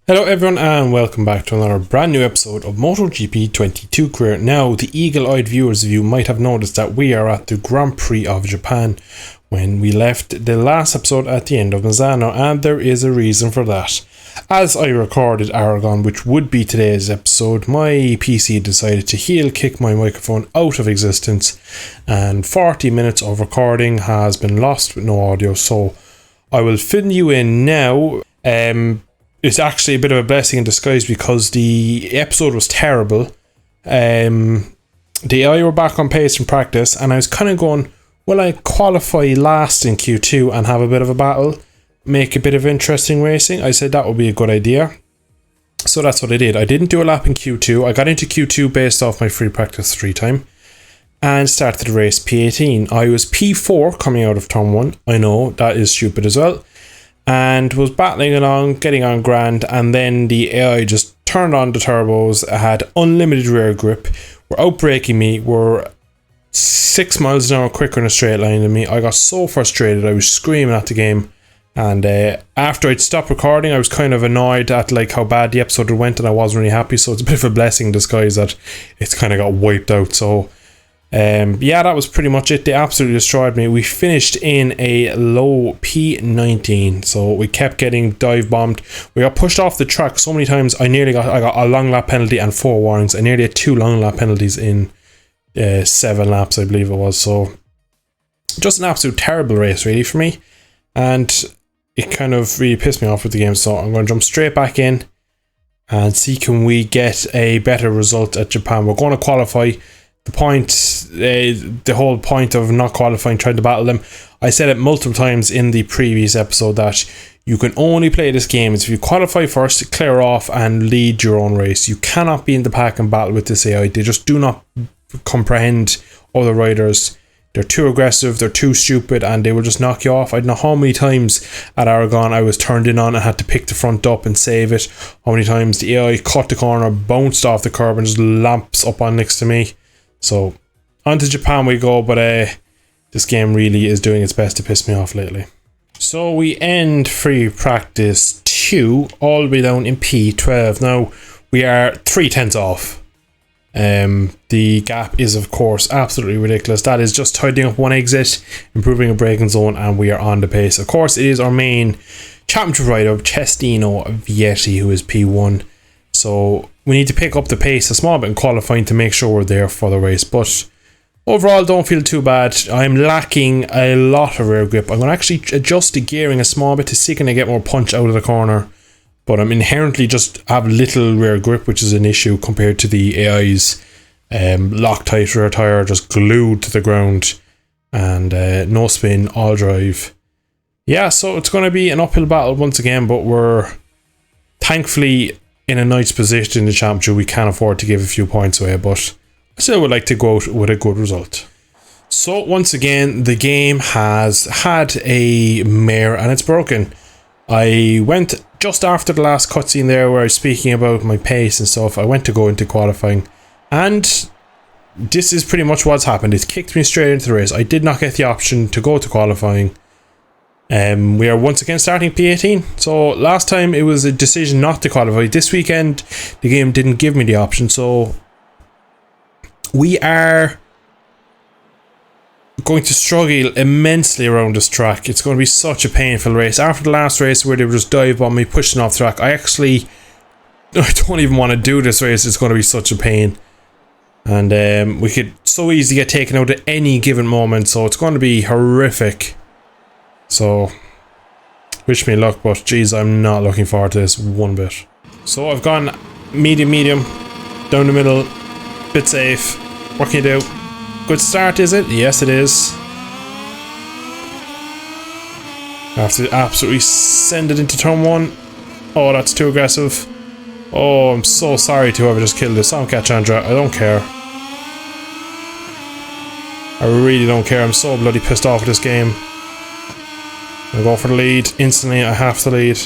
Hello everyone and welcome back to another brand new episode of MotoGP 22 Career. Now, the eagle-eyed viewers of you might have noticed that we are at the Grand Prix of Japan when we left the last episode at the end of Misano, and there is a reason for that. As I recorded Aragon, which would be today's episode, my PC decided to heel kick my microphone out of existence and 40 minutes of recording has been lost with no audio, so I will fill you in now. It's actually a bit of a blessing in disguise because the episode was terrible. The AI were back on pace in practice, and I was kind of going, will I qualify last in Q2 and have a bit of a battle, make a bit of interesting racing? I said that would be a good idea. So that's what I did. I didn't do a lap in Q2. I got into Q2 based off my free practice 3 time and started the race P18. I was P4 coming out of turn 1. I know, that is stupid as well. And was battling along, getting on grand, and then the AI just turned on the turbos, had unlimited rear grip, were outbraking me, were 6 miles an hour quicker in a straight line than me. I got so frustrated, I was screaming at the game, and after I'd stopped recording, I was kind of annoyed at like how bad the episode went, and I wasn't really happy, so it's a bit of a blessing in disguise that it's kind of got wiped out. So yeah, that was pretty much it. They absolutely destroyed me. We finished in a low P19, so we kept getting dive bombed. We got pushed off the track so many times. I got a long lap penalty and 4 warnings. I nearly had 2 long lap penalties in 7 laps, I believe it was. So just an absolute terrible race really for me, and it kind of really pissed me off with the game. So I'm going to jump straight back in and see can we get a better result at Japan. We're going to qualify. The whole point of not qualifying, trying to battle them, I said it multiple times in the previous episode that you can only play this game if you qualify first, clear off and lead your own race. You cannot be in the pack and battle with this AI. They just do not comprehend other riders. They're too aggressive, they're too stupid, and they will just knock you off. I don't know how many times at Aragon I was turned in on and had to pick the front up and save it. How many times the AI cut the corner, bounced off the curb and just lamps up on next to me. So on to Japan we go, but this game really is doing its best to piss me off lately. So we end free practice 2 all the way down in P12. Now we are 3/10 off. The gap is of course absolutely ridiculous. That is just tidying up one exit, improving a braking zone, and we are on the pace. Of course it is our main championship rider, Cestino Vietti, who is P1. So we need to pick up the pace a small bit in qualifying to make sure we're there for the race. But overall, don't feel too bad. I'm lacking a lot of rear grip. I'm going to actually adjust the gearing a small bit to see can I get more punch out of the corner. But I'm inherently just have little rear grip, which is an issue compared to the AI's Loctite rear tyre, just glued to the ground. And no spin, all drive. Yeah, so it's going to be an uphill battle once again, but we're thankfully in a nice position in the championship. We can afford to give a few points away, but I still would like to go out with a good result. So once again, the game has had a mare and it's broken. I went just after the last cutscene there where I was speaking about my pace and stuff. I went to go into qualifying, and this is pretty much what's happened. It's kicked me straight into the race. I did not get the option to go to qualifying. We are once again starting P18. So last time it was a decision not to qualify. This weekend the game didn't give me the option, so we are going to struggle immensely around this track. It's going to be such a painful race. After the last race where they were just dive on me, pushing off track, I don't even want to do this race. It's going to be such a pain, and we could so easily get taken out at any given moment, so it's going to be horrific. So wish me luck, but geez, I'm not looking forward to this one bit. So I've gone medium, down the middle, bit safe. What can you do? Good start, is it? Yes, it is. I have to absolutely send it into turn 1. Oh, that's too aggressive. Oh, I'm so sorry to whoever just killed this. I don't catch Andra. I don't care. I really don't care. I'm so bloody pissed off with this game. I go for the lead instantly. I have to lead.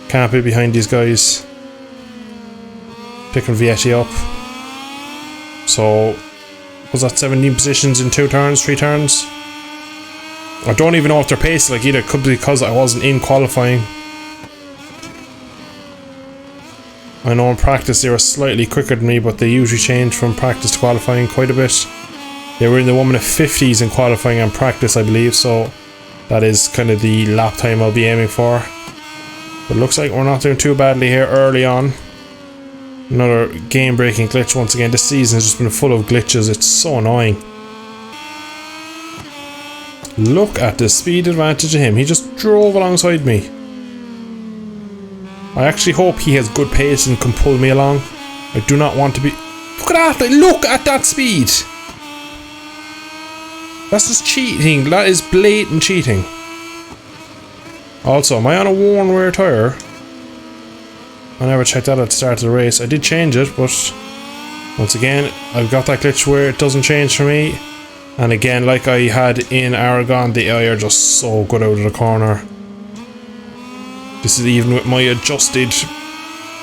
Can't be behind these guys. Picking Vietti up. So was that 17 positions in 2 turns, 3 turns? I don't even know if they're paced like either. Could be because I wasn't in qualifying. I know in practice they were slightly quicker than me, but they usually change from practice to qualifying quite a bit. They were in the 1 minute 50s in qualifying and practice, I believe, so that is kind of the lap time I'll be aiming for. But it looks like we're not doing too badly here early on. Another game-breaking glitch once again. This season has just been full of glitches. It's so annoying. Look at the speed advantage of him. He just drove alongside me. I actually hope he has good pace and can pull me along. I do not want to be... Look at that! Look at that speed! That's just cheating. That is blatant cheating. Also, am I on a worn rear tyre? I never checked that at the start of the race. I did change it, but once again, I've got that glitch where it doesn't change for me. And again, like I had in Aragon, the AI are just so good out of the corner. This is even with my adjusted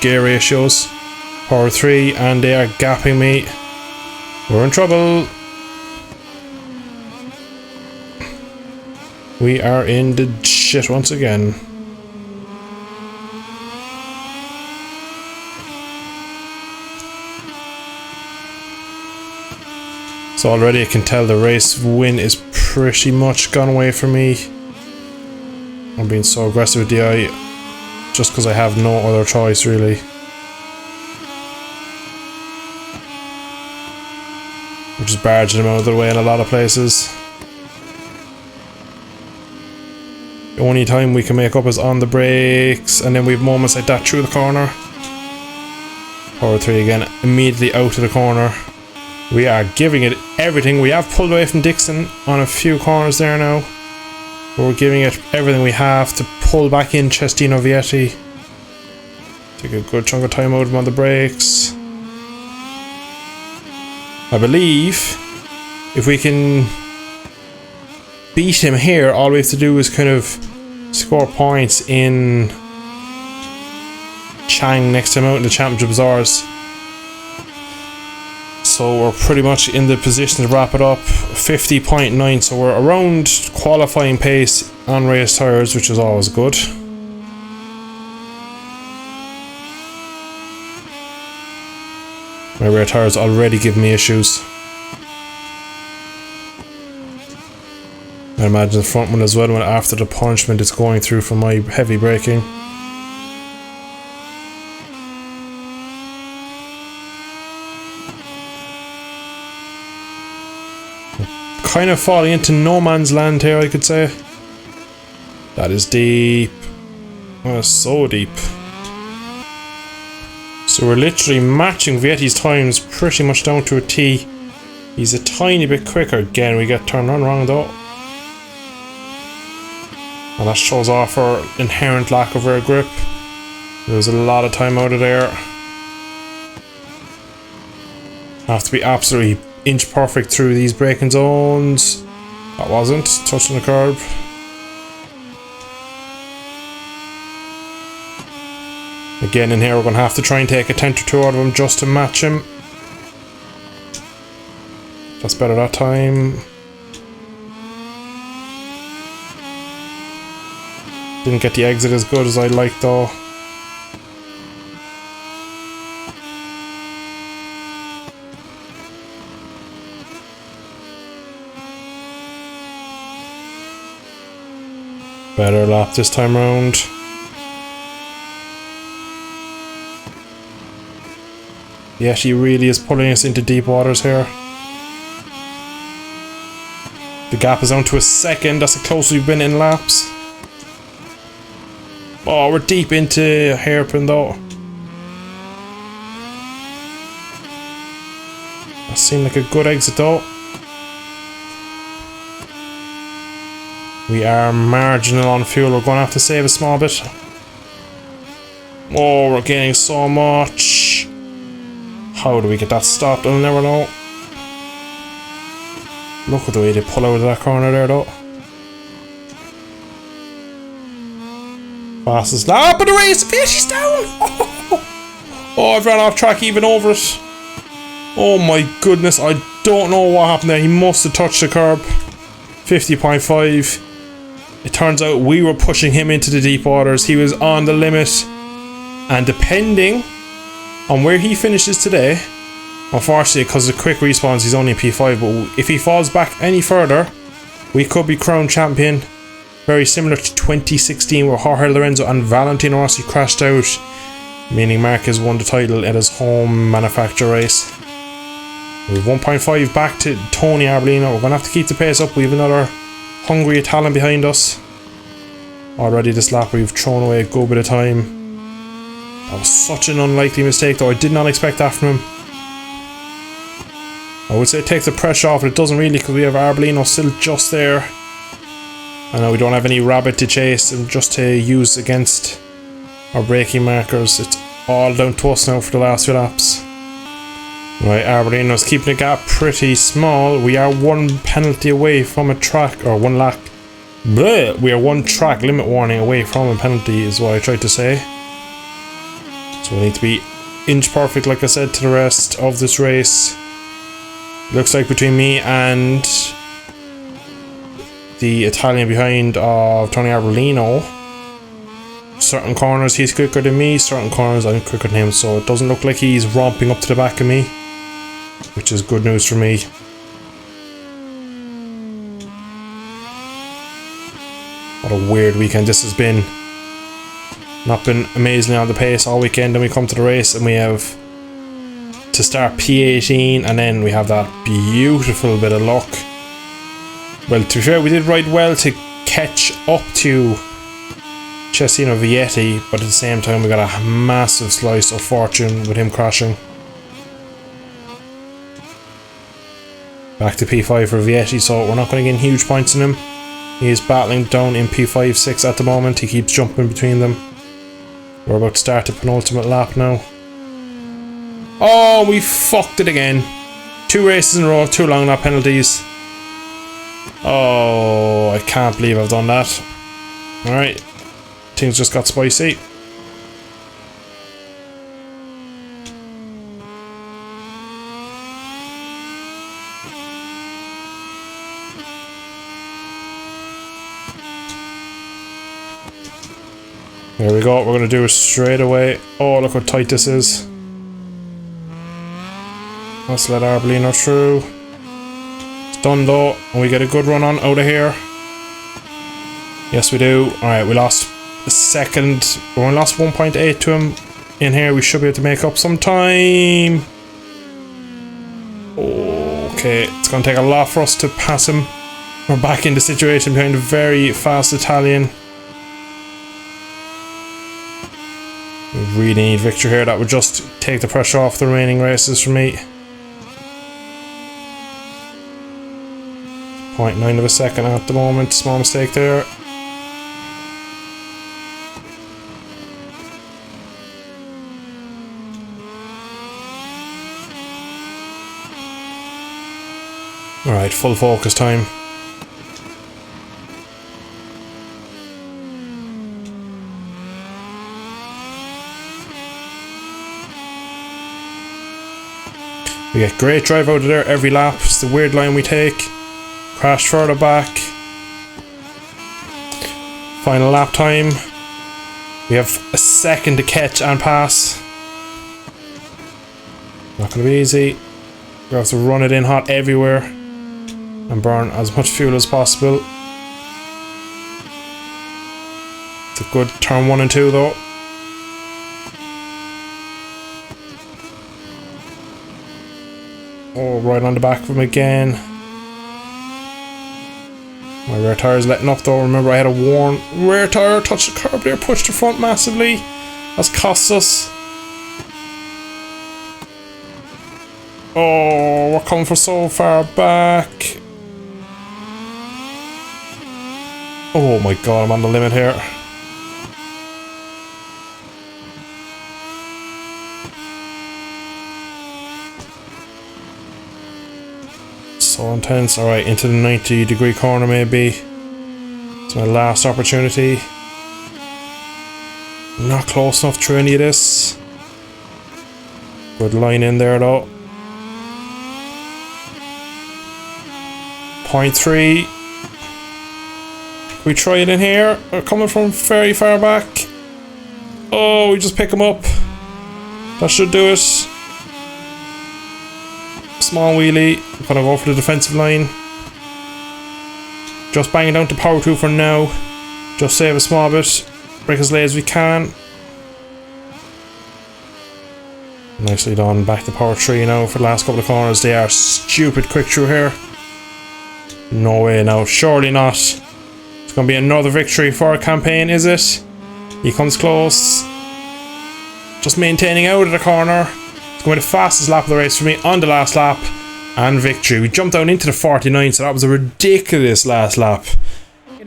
gear ratios. Power 3, and they are gapping me. We're in trouble. We are in the shit once again. So already I can tell the race win is pretty much gone away from me. I'm being so aggressive with the eye just because I have no other choice really. We're just barging them out of the way in a lot of places. The only time we can make up is on the brakes, and then we have moments like that through the corner. Power 3 again, immediately out of the corner. We are giving it everything. We have pulled away from Dixon on a few corners there now. But we're giving it everything we have to pull back in Cestino Vietti. Take a good chunk of time out of him on the brakes. I believe if we can beat him here, all we have to do is kind of score points in Chang next time out in the championship is ours. So we're pretty much in the position to wrap it up. 50.9, so we're around qualifying pace on race tyres, which is always good. My rear tyres already give me issues. I imagine the front one as well, when after the punishment it's going through from my heavy braking. Kind of falling into no man's land here, I could say. That is deep. Oh, so deep. So we're literally matching Vietti's times pretty much down to a T. He's a tiny bit quicker. Again, we get turned on wrong though. And that shows off our inherent lack of rear grip. There's a lot of time out of there. Have to be absolutely inch perfect through these braking zones. That wasn't touching the curb. Again in here we're going to have to try and take a tenth or two out of him just to match him. That's better that time. Didn't get the exit as good as I'd like though. Better lap this time round. Yeah, she really is pulling us into deep waters here. The gap is down to a second. That's the closest we've been in laps. Oh, we're deep into hairpin though. That seemed like a good exit though. We are marginal on fuel. We're going to have to save a small bit. Oh, we're gaining so much. How do we get that stopped? I'll never know. Look at the way they pull out of that corner there though. Fastest lap of the race. She's down. Oh, I've ran off track even over it. Oh my goodness. I don't know what happened there. He must have touched the curb. 50.5. It turns out we were pushing him into the deep waters. He was on the limit. And depending on where he finishes today. Unfortunately, because of quick respawns, he's only in P5, but if he falls back any further, we could be crowned champion. Very similar to 2016 where Jorge Lorenzo and Valentino Rossi crashed out, meaning Marquez won the title at his home manufacturer race. We have 1.5 back to Tony Arbolino. We're going to have to keep the pace up. We have another hungry Italian behind us. Already this lap we've thrown away a good bit of time. That was such an unlikely mistake though. I did not expect that from him. I would say it takes the pressure off, but it doesn't really because we have Arbolino still just there. I know we don't have any rabbit to chase and just to use against our braking markers. It's all down to us now for the last few laps. Right, Arbolino's keeping the gap pretty small. We are one penalty away from a track, or one lap. Bleh, we are one track limit warning away from a penalty is what I tried to say. So we need to be inch perfect like I said to the rest of this race. Looks like between me and the Italian behind of Tony Arbolino, certain corners he's quicker than me, certain corners I'm quicker than him, so it doesn't look like he's romping up to the back of me, which is good news for me. What a weird weekend this has been. Not been amazingly on the pace all weekend, then we come to the race and we have to start P18 and then we have that beautiful bit of luck. Well, to be fair, we did ride well to catch up to Cesino Vietti, but at the same time we got a massive slice of fortune with him crashing. Back to P5 for Vietti, so we're not going to get huge points in him. He is battling down in P5-6 at the moment. He keeps jumping between them. We're about to start the penultimate lap now. Oh, we fucked it again. 2 races in a row, 2 long lap penalties. Oh, I can't believe I've done that. Alright, things just got spicy. There we go, we're going to do it straight away. Oh, look how tight this is. Let's let Arbolino through. It's done though, and we get a good run on out of here. Yes we do. Alright, we lost a second. We only lost 1.8 to him. In here we should be able to make up some time. Okay, it's going to take a lot for us to pass him. We're back in the situation behind a very fast Italian. We really need victory here. That would just take the pressure off the remaining races for me. 0.9 of a second at the moment. Small mistake there. Alright, full focus time. We get great drive out of there every lap. It's the weird line we take. Crash further back. Final lap time. We have a second to catch and pass. Not going to be easy. We have to run it in hot everywhere and burn as much fuel as possible. It's a good turn 1 and 2 though. Oh, right on the back of him again. My rear tire is letting up though. Remember I had a worn rear tire, touched the curb there, pushed the front massively. That's cost us. Oh, we're coming from so far back. Oh my god, I'm on the limit here. So intense. Alright, into the 90-degree corner maybe. It's my last opportunity. Not close enough through any of this. Good line in there though. 0.3. We try it in here. We're coming from very far back. Oh, we just pick him up. That should do it. Small wheelie. Gonna go for the defensive line. Just bang it down to power 2 for now. Just save a small bit. Break as late as we can. Nicely done. Back to power 3 now for the last couple of corners. They are stupid quick through here. No way now. Surely not. It's going to be another victory for our campaign, is it? He comes close. Just maintaining out of the corner. It's going to be the fastest lap of the race for me on the last lap. And victory. We jumped down into the 49, so that was a ridiculous last lap.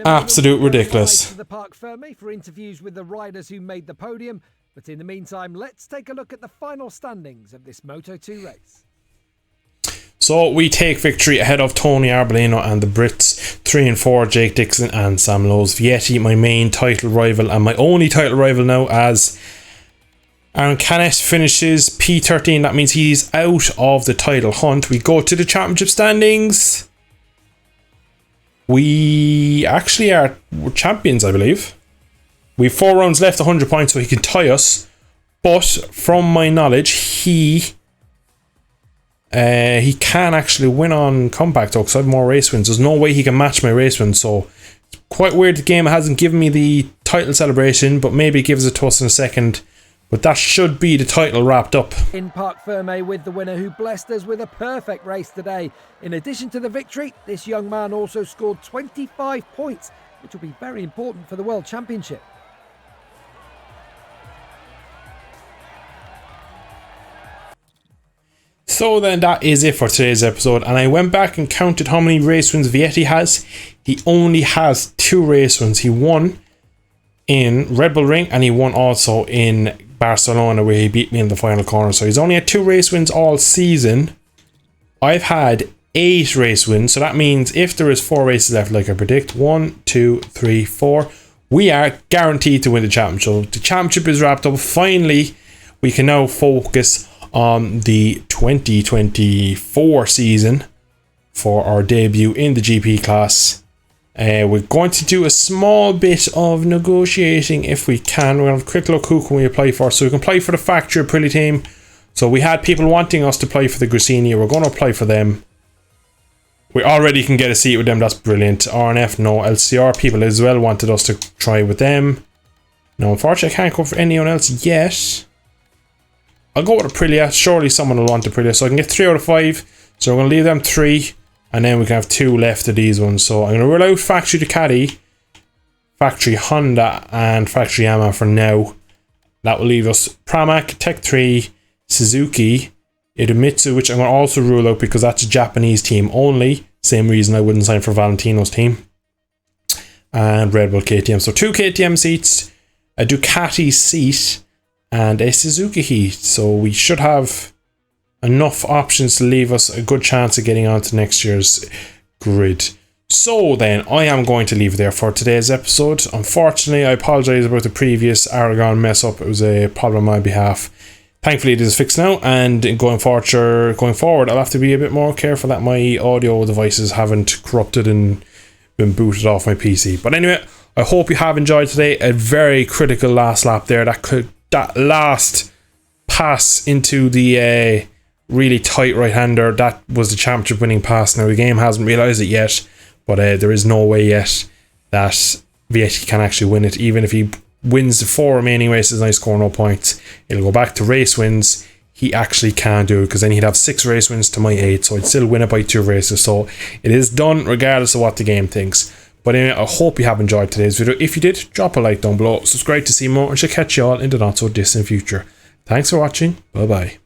Absolute ridiculous. To the Parc Fermé for interviews with the riders who made the podium. But in the meantime, let's take a look at the final standings of this Moto2 race. So we take victory ahead of Tony Arbolino and the Brits. 3 and 4, Jake Dixon and Sam Lowes. Vietti, my main title rival and my only title rival now, as Aaron Canet finishes P13. That means he's out of the title hunt. We go to the championship standings. We actually are champions, I believe. We have 4 rounds left, 100 points, so he can tie us. But from my knowledge, he can actually win on comeback though, because I have more race wins. There's no way he can match my race wins, so it's quite weird the game hasn't given me the title celebration, but maybe it gives it to us in a second. But that should be the title wrapped up. In Parc Fermé with the winner who blessed us with a perfect race today. In addition to the victory, this young man also scored 25 points, which will be very important for the World Championship. So then that is it for today's episode, and I went back and counted how many race wins Vietti has. He only has 2 race wins. He won in Red Bull Ring and he won also in Barcelona, where he beat me in the final corner. So he's only had 2 race wins all season. I've had 8 race wins, so that means if there is 4 races left like I predict, 1, 2, 3, 4, we are guaranteed to win the championship. So the championship is wrapped up. Finally, we can now focus on the 2024 season for our debut in the GP class. We're going to do a small bit of negotiating if we can. We're going to have a quick look who can we apply for. So we can apply for the Factory Aprilia team. So we had people wanting us to apply for the Gracini. We're going to apply for them. We already can get a seat with them. That's brilliant. RNF, no. LCR people as well wanted us to try with them. No, unfortunately I can't go for anyone else yet. I'll go with Aprilia. Surely someone will want Aprilia. So I can get 3 out of 5. So we're going to leave them 3. And then we can have 2 left of these ones. So I'm going to rule out Factory Ducati, Factory Honda, and Factory Yamaha for now. That will leave us Pramac, Tech 3, Suzuki, Idemitsu, which I'm going to also rule out because that's a Japanese team only. Same reason I wouldn't sign for Valentino's team. And Red Bull KTM. So 2 KTM seats, a Ducati seat, and a Suzuki heat. So we should have enough options to leave us a good chance of getting on to next year's grid. So then, I am going to leave it there for today's episode. Unfortunately, I apologise about the previous Aragon mess up. It was a problem on my behalf. Thankfully, it is fixed now, and going forward, I'll have to be a bit more careful that my audio devices haven't corrupted and been booted off my PC. But anyway, I hope you have enjoyed today. A very critical last lap there. That last pass into the really tight right-hander, that was the championship winning pass. Now the game hasn't realised it yet, but there is no way yet that Vietti can actually win it. Even if he wins the 4 remaining races and I score no points, it'll go back to race wins. He actually can't do it, because then he'd have 6 race wins to my 8, so I'd still win it by 2 races. So it is done regardless of what the game thinks. But anyway, I hope you have enjoyed today's video. If you did, drop a like down below, subscribe to see more, and shall catch you all in the not so distant future. Thanks for watching. Bye bye.